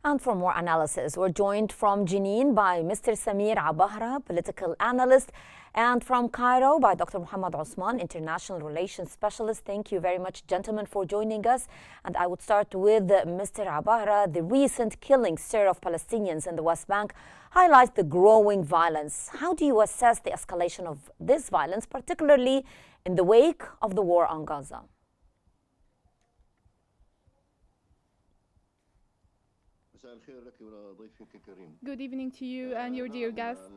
And for more analysis, we're joined from Jenin by Mr. Samir Abahra, political analyst, and from Cairo by Dr. Muhammad Osman, international relations specialist. Thank you very much, gentlemen, for joining us. And I would start with Mr. Abahra. The recent killing, sir, of Palestinians in the West Bank highlights the growing violence. How do you assess the escalation of this violence, particularly in the wake of the war on Gaza? Good evening to you and your dear guest.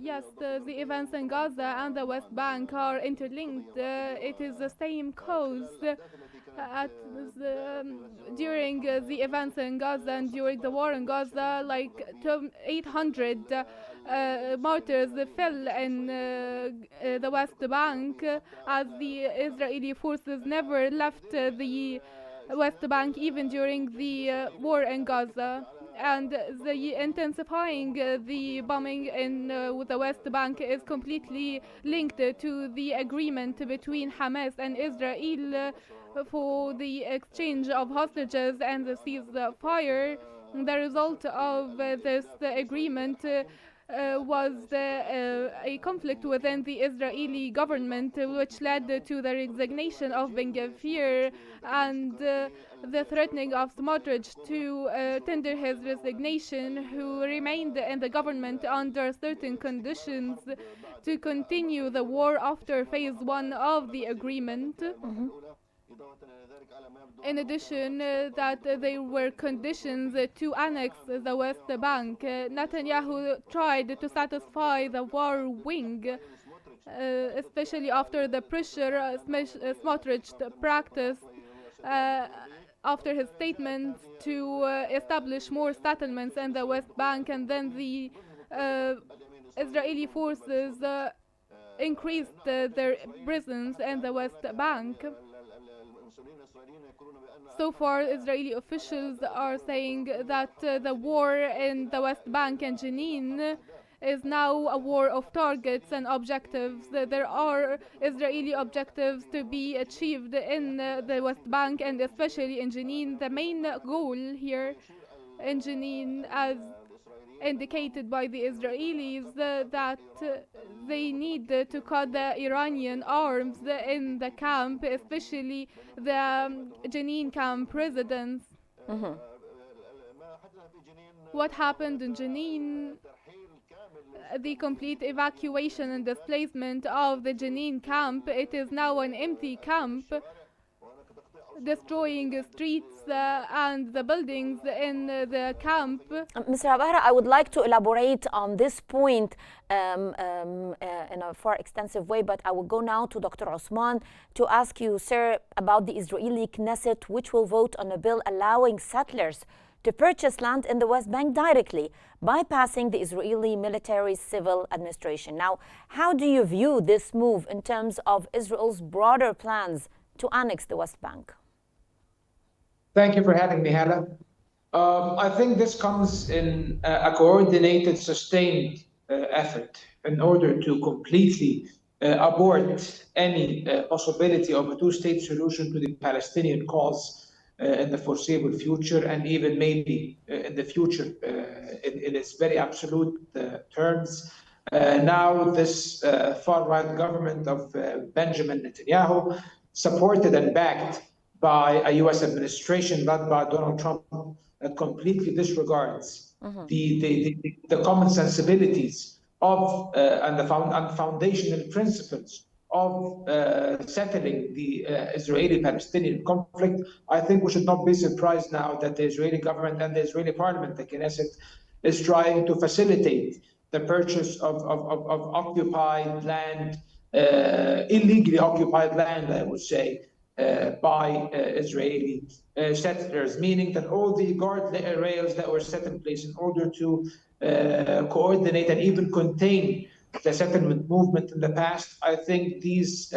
Yes, the events in Gaza and the West Bank are interlinked. It is the same cause. During the events in Gaza and during the war in Gaza, like 800 martyrs fell in the West Bank as the Israeli forces never left the West Bank even during the war in Gaza. And the intensifying the bombing in the West Bank is completely linked to the agreement between Hamas and Israel for the exchange of hostages and the ceasefire. The result of this agreement was a conflict within the Israeli government, which led to the resignation of Ben Gvir and the threatening of Smotrich to tender his resignation, who remained in the government under certain conditions to continue the war after phase 1 of the agreement. In addition, that there were conditions to annex the West Bank. Netanyahu tried to satisfy the war wing, especially after the pressure Smotrich practiced after his statement to establish more settlements in the West Bank, and then the Israeli forces increased their presence in the West Bank. So far, Israeli officials are saying that the war in the West Bank and Jenin is now a war of targets and objectives. There are Israeli objectives to be achieved in the West Bank and especially in Jenin. The main goal here in Jenin, as indicated by the Israelis, that they need to cut the Iranian arms in the camp, especially the Jenin camp residents. What happened in Jenin, the complete evacuation and displacement of the Jenin camp, it is now an empty camp, destroying streets and the buildings in the camp. Mr. Abahra, I would like to elaborate on this point in a far extensive way, but I will go now to Dr. Osman to ask you, sir, about the Israeli Knesset, which will vote on a bill allowing settlers to purchase land in the West Bank directly, bypassing the Israeli military civil administration. Now, how do you view this move in terms of Israel's broader plans to annex the West Bank? Thank you for having me, Hala. I think this comes in a coordinated, sustained effort in order to completely abort any possibility of a two-state solution to the Palestinian cause in the foreseeable future, and even maybe in the future in its very absolute terms. Now this far-right government of Benjamin Netanyahu, supported and backed by a U.S. administration led by Donald Trump, that completely disregards the common sensibilities of and the foundational principles of settling the Israeli-Palestinian conflict. I think we should not be surprised now that the Israeli government and the Israeli parliament, the Knesset, is trying to facilitate the purchase of occupied land, illegally occupied land, I would say, by Israeli settlers, meaning that all the guardrails that were set in place in order to coordinate and even contain the settlement movement in the past, I think these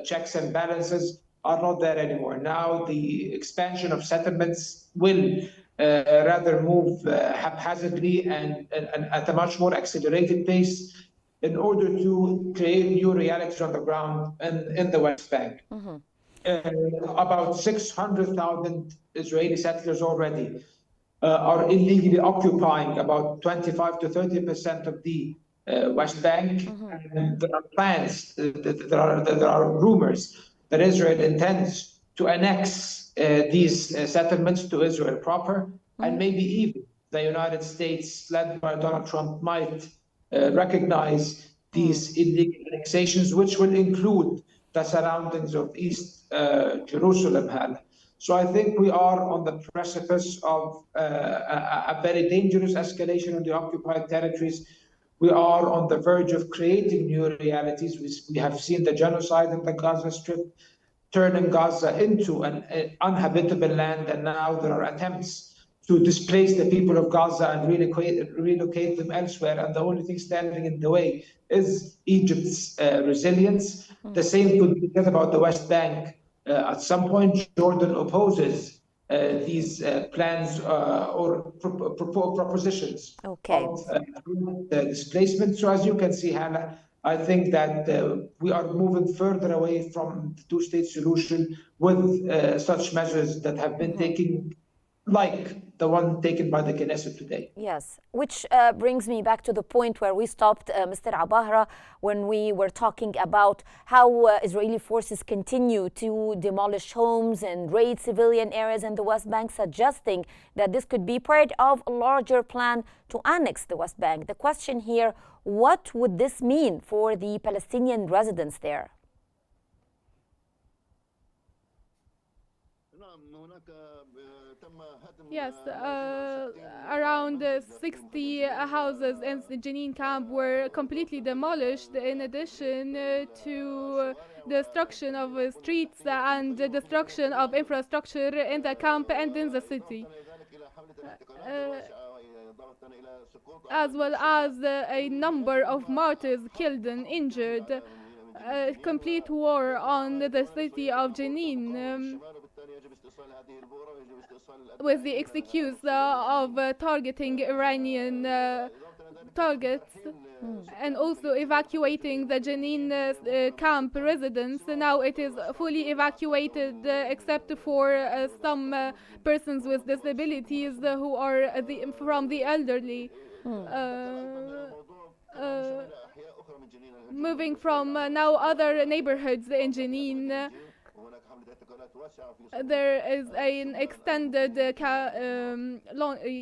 checks and balances are not there anymore. Now the expansion of settlements will rather move haphazardly and at a much more accelerated pace in order to create new realities on the ground in the West Bank. about 600,000 Israeli settlers already are illegally occupying about 25 to 30% of the West Bank. And there are plans, there are rumors that Israel intends to annex these settlements to Israel proper, and maybe even the United States, led by Donald Trump, might recognize these illegal annexations, which will include the surroundings of East Jerusalem. So I think we are on the precipice of a very dangerous escalation in the occupied territories. We are on the verge of creating new realities. We have seen the genocide in the Gaza Strip, turning Gaza into an uninhabitable land, and now there are attempts to displace the people of Gaza and relocate them elsewhere. And the only thing standing in the way is Egypt's resilience. The same could be said about the West Bank. At some point, Jordan opposes these plans or propositions of displacement. So as you can see, Hannah, I think that we are moving further away from the two-state solution with such measures that have been taken, like the one taken by the Knesset today. Yes, which brings me back to the point where we stopped, Mr. Abahra, when we were talking about how Israeli forces continue to demolish homes and raid civilian areas in the West Bank, suggesting that this could be part of a larger plan to annex the West Bank. The question here, what would this mean for the Palestinian residents there? Yes, around 60 houses in the Jenin camp were completely demolished, in addition to destruction of streets and destruction of infrastructure in the camp and in the city, as well as a number of martyrs killed and injured. A complete war on the city of Jenin, with the excuse of targeting Iranian targets, and also evacuating the Jenin camp residents. Now it is fully evacuated, except for some persons with disabilities who are from the elderly. Moving from now other neighborhoods in Jenin, there is an extended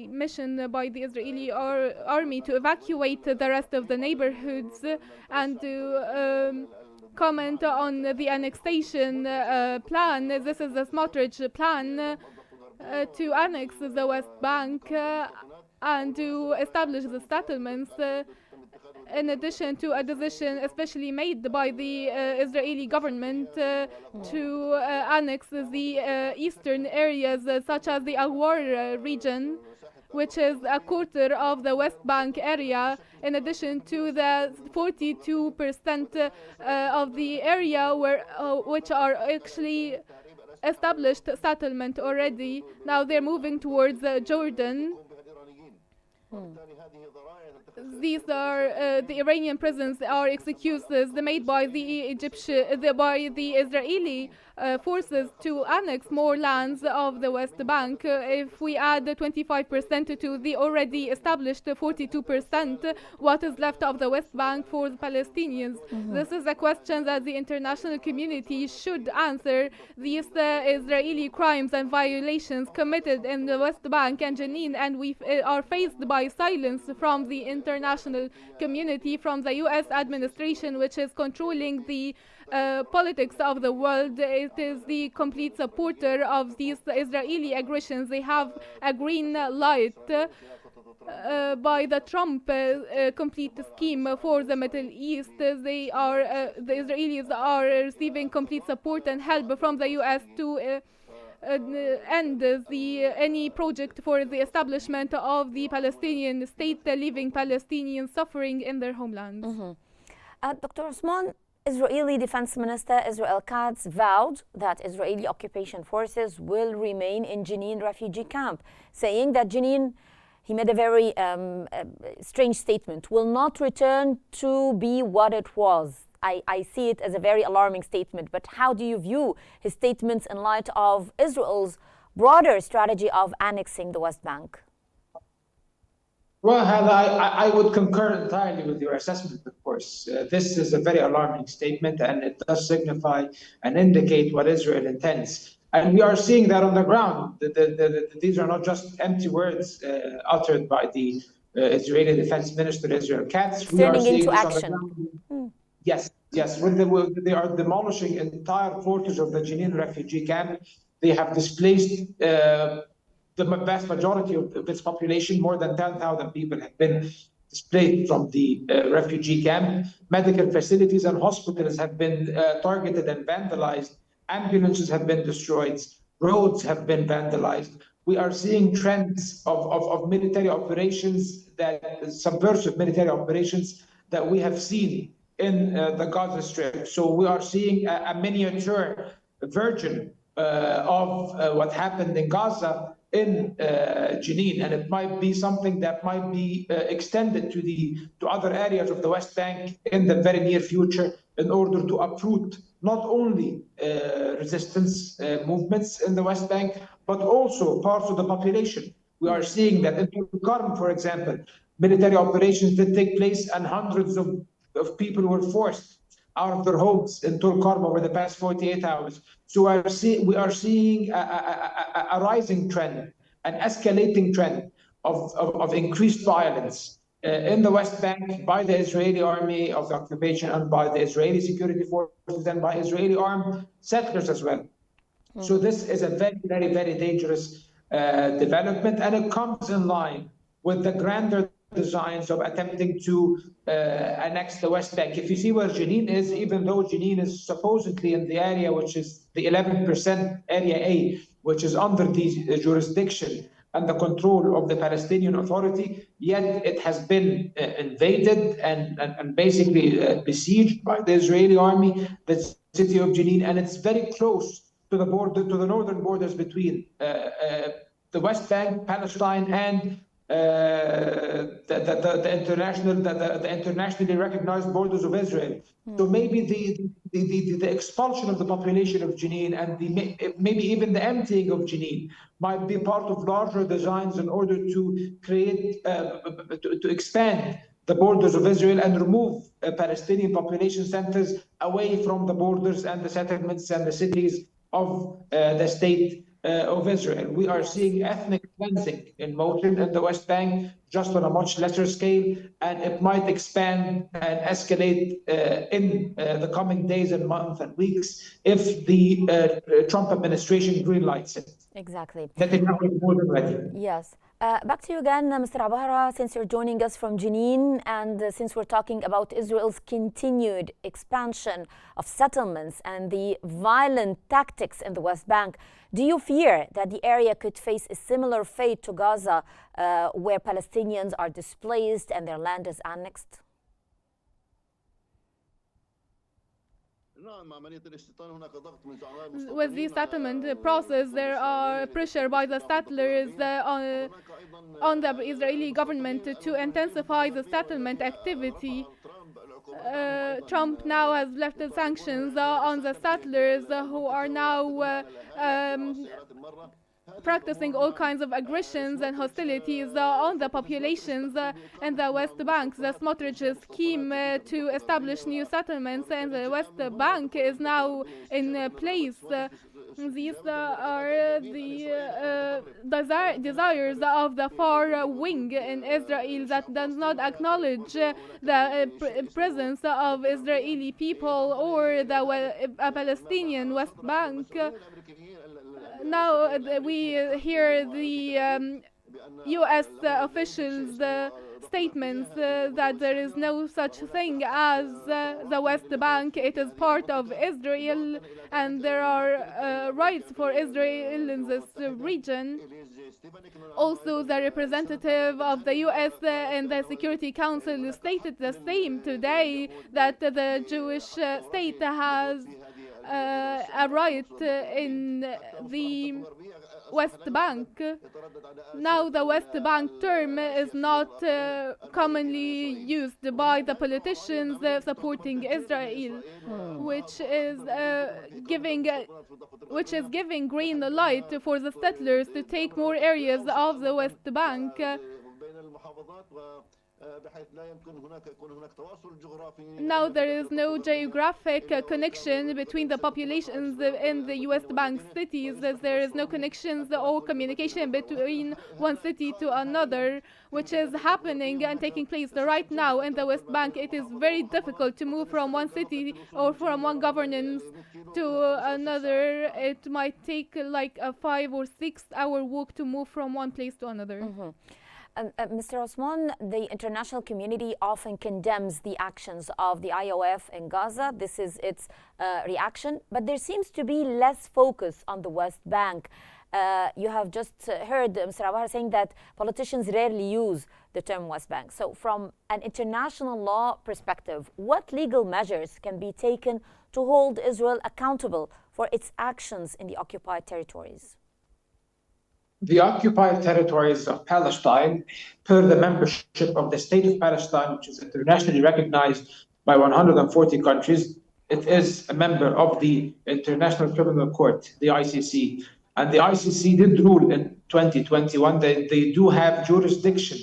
mission by the Israeli army to evacuate the rest of the neighborhoods and to comment on the annexation plan. This is the Smotrich plan to annex the West Bank and to establish the settlements, in addition to a decision especially made by the Israeli government to annex the eastern areas, such as the Al-War region, which is a quarter of the West Bank area, in addition to the 42% of the area which are actually established settlement already. Now they're moving towards Jordan. These are the Iranian presence are excuses made by the Israeli forces to annex more lands of the West Bank. If we add 25% to the already established 42%, what is left of the West Bank for the Palestinians? This is a question that the international community should answer. These Israeli crimes and violations committed in the West Bank and Jenin, and we are faced by silence from the international community, from the US administration, which is controlling the politics of the world. It is the complete supporter of these Israeli aggressions. They have a green light by the Trump complete scheme for the Middle East. The Israelis are receiving complete support and help from the US to end any project for the establishment of the Palestinian state, leaving Palestinians suffering in their homelands. Dr. Osman, Israeli Defense Minister Israel Katz vowed that Israeli occupation forces will remain in Jenin refugee camp, saying that Jenin, he made a very strange statement, will not return to be what it was. I see it as a very alarming statement. But how do you view his statements in light of Israel's broader strategy of annexing the West Bank? Well, Hala, I would concur entirely with your assessment, of course. This is a very alarming statement, and it does signify and indicate what Israel intends. And we are seeing that on the ground. These are not just empty words uttered by the Israeli Defense Minister, Israel Katz. It's We are turning seeing into this on the action. ground. Yes, yes. They are demolishing entire quarters of the Jenin refugee camp. They have displaced the vast majority of its population. More than 10,000 people have been displaced from the refugee camp. Medical facilities and hospitals have been targeted and vandalized. Ambulances have been destroyed. Roads have been vandalized. We are seeing trends of military operations, that subversive military operations that we have seen in the Gaza Strip. So we are seeing a miniature version of what happened in Gaza in Jenin, and it might be something that might be extended to other areas of the West Bank in the very near future, in order to uproot not only resistance movements in the West Bank, but also parts of the population. We are seeing that in Tulkarm, for example, military operations did take place, and hundreds of people were forced out of their homes in Tulkarm over the past 48 hours. So we are seeing a rising trend, an escalating trend of increased violence in the West Bank by the Israeli army of the occupation, and by the Israeli security forces, and by Israeli armed settlers as well. So this is a very, very, very dangerous development, and it comes in line with the grander designs of attempting to annex the West Bank. If you see where Jenin is, even though Jenin is supposedly in the area which is the 11% Area A, which is under the jurisdiction and the control of the Palestinian Authority, yet it has been invaded and basically besieged by the Israeli army, the city of Jenin, and it's very close to the border, to the northern borders between the West Bank, Palestine, and the internationally recognized borders of Israel. So maybe the expulsion of the population of Jenin, and maybe even the emptying of Jenin, might be part of larger designs in order to create, to expand the borders of Israel and remove Palestinian population centers away from the borders and the settlements and the cities of the state of Israel. We are seeing ethnic cleansing in motion in the West Bank, just on a much lesser scale, and it might expand and escalate in the coming days and months and weeks if the Trump administration greenlights it. Exactly. That is more than ready. Yes. Back to you again, Mr. Abahara, since you're joining us from Jenin, and since we're talking about Israel's continued expansion of settlements and the violent tactics in the West Bank, do you fear that the area could face a similar fate to Gaza, where Palestinians are displaced and their land is annexed? With the settlement process, there are pressure by the settlers on the Israeli government to intensify the settlement activity. Trump now has lifted sanctions on the settlers who are now practicing all kinds of aggressions and hostilities on the populations in the West Bank. The Smotrich's scheme to establish new settlements in the West Bank is now in place. These are the desires of the far wing in Israel that does not acknowledge the presence of Israeli people or the Palestinian West Bank. Now we hear the U.S. officials' statements that there is no such thing as the West Bank. It is part of Israel, and there are rights for Israel in this region. Also, the representative of the U.S. in the Security Council stated the same today, that the Jewish state has a right in the West Bank. Now the West Bank term is not commonly used by the politicians supporting Israel, which is giving green light for the settlers to take more areas of the West Bank. Now there is no geographic connection between the populations in the West Bank cities. There is no connections or communication between one city to another, which is happening and taking place right now in the West Bank. It is very difficult to move from one city or from one governance to another. It might take like a 5 or 6 hour walk to move from one place to another. Mr. Osman, the international community often condemns the actions of the IOF in Gaza. This is its reaction, but there seems to be less focus on the West Bank. You have just heard Mr. Abahar saying that politicians rarely use the term West Bank. So from an international law perspective, what legal measures can be taken to hold Israel accountable for its actions in the occupied territories? The occupied territories of Palestine, per the membership of the State of Palestine, which is internationally recognized by 140 countries, it is a member of the International Criminal Court, the ICC. And the ICC did rule in 2021 that they do have jurisdiction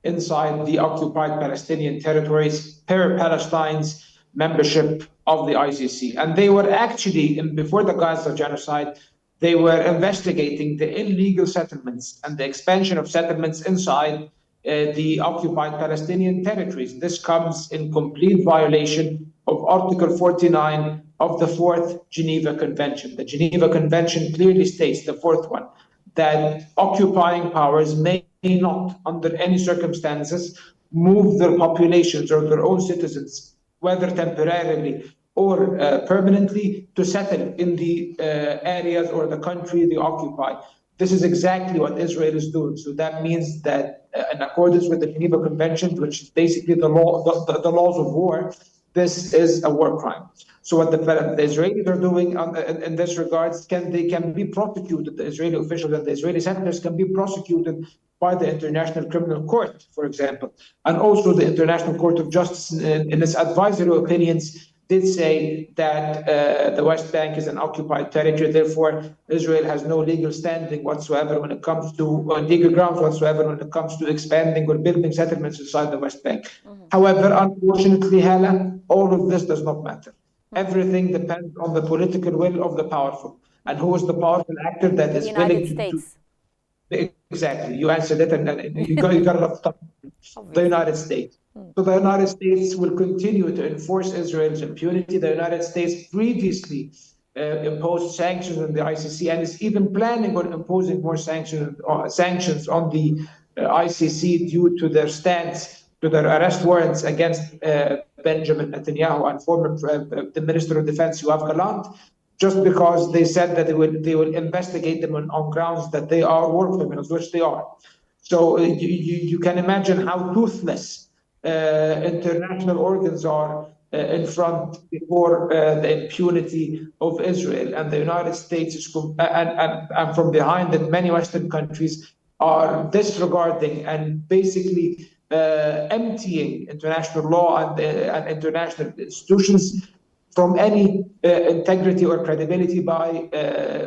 inside the occupied Palestinian territories per Palestine's membership of the ICC. And they were actually, before the Gaza genocide, they were investigating the illegal settlements and the expansion of settlements inside the occupied Palestinian territories. This comes in complete violation of Article 49 of the Fourth Geneva Convention. The Geneva Convention clearly states, the fourth one, that occupying powers may not, under any circumstances, move their populations or their own citizens, whether temporarily or permanently, to settle in the areas or the country they occupy. This is exactly what Israel is doing. So that means that in accordance with the Geneva Convention, which is basically the laws of war, this is a war crime. So what the Israelis are doing in this regards, they can be prosecuted, the Israeli officials and the Israeli settlers can be prosecuted by the International Criminal Court, for example. And also the International Court of Justice in its advisory opinions did say that the West Bank is an occupied territory, therefore Israel has no legal standing whatsoever when it comes to, or legal grounds whatsoever when it comes to expanding or building settlements inside the West Bank. However, unfortunately, Hala, all of this does not matter. Everything depends on the political will of the powerful. And who is the powerful actor that is willing to... Exactly, you answered it, and you got a lot of time. The United States. So the United States will continue to enforce Israel's impunity. The United States previously imposed sanctions on the ICC and is even planning on imposing more sanctions on the ICC due to their stance, to their arrest warrants against Benjamin Netanyahu and former the Minister of Defense Yoav Gallant, just because they said that they will investigate them on grounds that they are war criminals, which they are. So you can imagine how toothless international organs are in front before the impunity of Israel, and the United States is and from behind it, many Western countries are disregarding and basically emptying international law and international institutions from any integrity or credibility by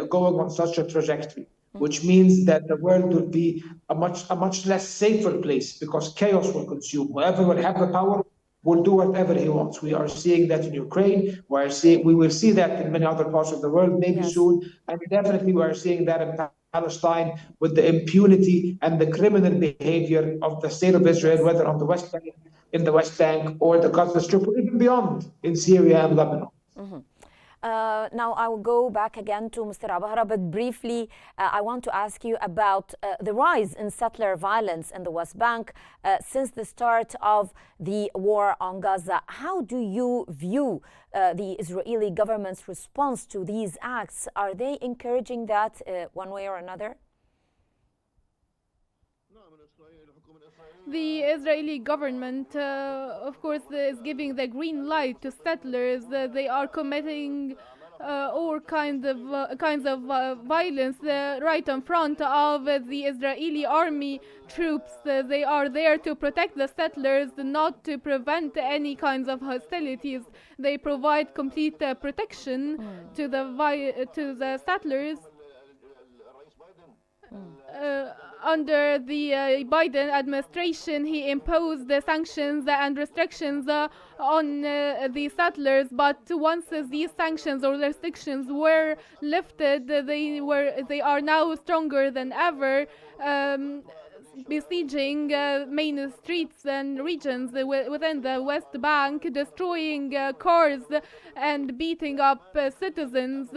going on such a trajectory, which means that the world will be a much less safer place because chaos will consume. Whoever will have the power will do whatever he wants. We are seeing that in Ukraine. We will see that in many other parts of the world, maybe soon. And definitely we are seeing that in Palestine with the impunity and the criminal behavior of the state of Israel, whether on the West Bank, in the West Bank, or the Gaza Strip, or even beyond in Syria and Lebanon. Now I will go back again to Mr. Abahar, but briefly I want to ask you about the rise in settler violence in the West Bank since the start of the war on Gaza. How do you view the Israeli government's response to these acts? Are they encouraging that one way or another? The Israeli government, of course, is giving the green light to settlers. They are committing all kinds of violence right in front of the Israeli army troops. They are there to protect the settlers, not to prevent any kinds of hostilities. They provide complete protection to the settlers. Under the Biden administration, he imposed the sanctions and restrictions on the settlers. But once these sanctions or restrictions were lifted, they are now stronger than ever, besieging main streets and regions within the West Bank, destroying cars and beating up citizens.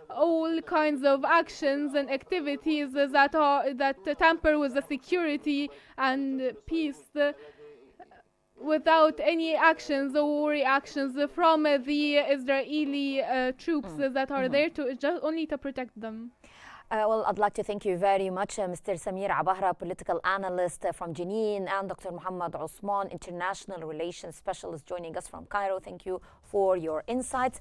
All kinds of actions and activities that tamper with the security and peace, without any actions or reactions from the Israeli troops that are there to just only to protect them. Well, I'd like to thank you very much, Mr. Samir Abahra, political analyst from Jenin, and Dr. Muhammad Osman, international relations specialist, joining us from Cairo. Thank you for your insights.